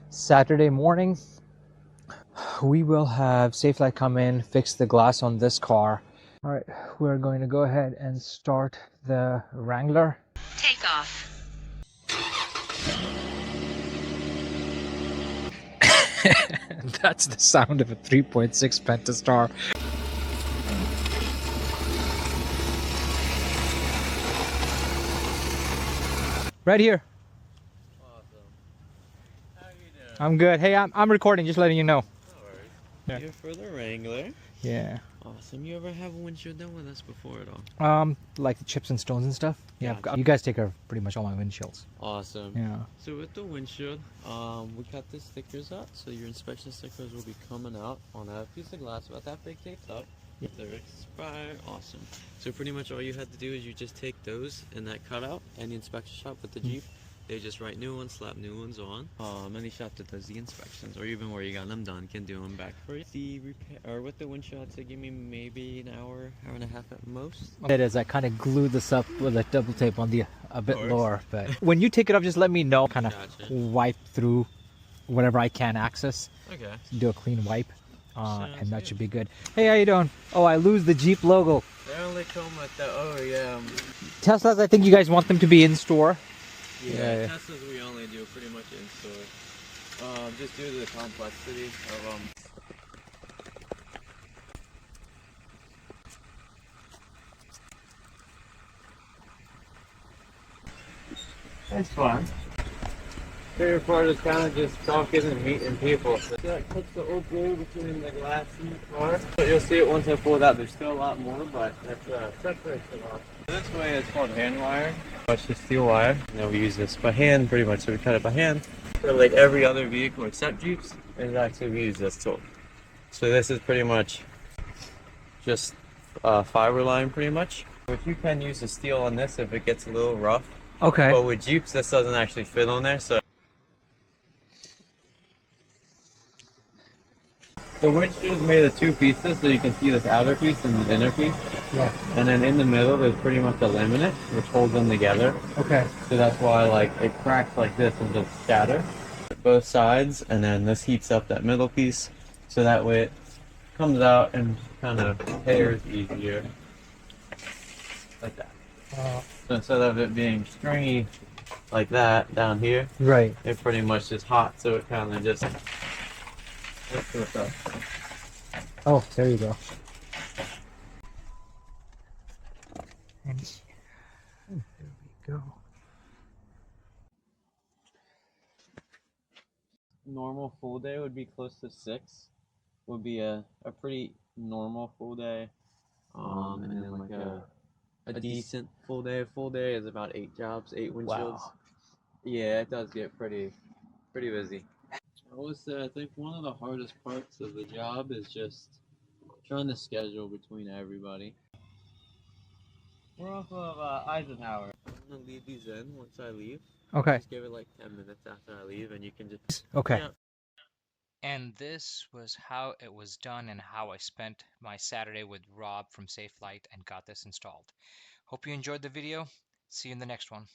Saturday morning, we will have Safelite come in, fix the glass on this car. All right, we're going to go ahead and start the Wrangler. Take off. That's the sound of a 3.6 Pentastar. Right here. Awesome. How you doing? I'm good. Hey, I'm recording, just letting you know. No worries. Yeah. Here for the Wrangler. Yeah. Awesome. You ever have a windshield done with us before at all? Like the chips and stones and stuff. Yeah, Gotcha. you guys take care of pretty much all my windshields. Awesome. Yeah. So with the windshield, we cut the stickers out, so your inspection stickers will be coming out on a piece of glass about that big taped up. Yeah. They're expired. Awesome. So pretty much all you had to do is you just take those and that cutout, any inspection shop with the Jeep, they just write new ones, slap new ones on. Any shop that does the inspections, or even where you got them done, can do them back for you. The repair, or with the windshield, I'd say give me maybe an hour, hour and a half at most. It is. I kind of glued this up with a double tape on the a bit course. lower, but when you take it off, just let me know. Kind of Gotcha. wipe through whatever I can access. Okay. Do a clean wipe, Sounds and that good. should be good. Hey, how you doing? Oh, I lose the Jeep logo. They only come with the, oh yeah. Teslas, I think you guys want them to be in store. Yeah, Teslas we only do pretty much in store. Just due to the complexity of It's fun. Favorite part is kind of just talking and meeting people. So that puts the old glue between the glass and the car. But you'll see it once I pull it out. There's still a lot more, but that's separates it off. This way it's called hand wire. It's just steel wire. And then we use this by hand pretty much. So we cut it by hand. For like every other vehicle except Jeeps, is actually we use this tool. So this is pretty much just fiber line pretty much. But you can use the steel on this if it gets a little rough. Okay. But with Jeeps, this doesn't actually fit on there, so. The windshield is made of two pieces, so you can see this outer piece and the inner piece. Yeah. And then in the middle, there's pretty much a laminate, which holds them together. Okay. So that's why, like, it cracks like this and just shatter. Both sides, and then this heats up that middle piece, so that way it comes out and kind of tears easier. Like that. So instead of it being stringy like that down here, Right. it pretty much is hot, so it kind of just lifts it up. Oh, there you go. And there we go. Normal full day would be close to 6. Would be a pretty normal full day. And then like a decent full day. Full day is about 8 jobs, 8 windshields. Wow. Yeah, it does get pretty busy. I would say I think one of the hardest parts of the job is just trying to schedule between everybody. We're off of Eisenhower. I'm gonna leave these in once I leave. Okay. Just give it like 10 minutes after I leave, and you can just. Okay. Yeah. And this was how it was done and how I spent my Saturday with Rob from Safelite and got this installed. Hope you enjoyed the video. See you in the next one.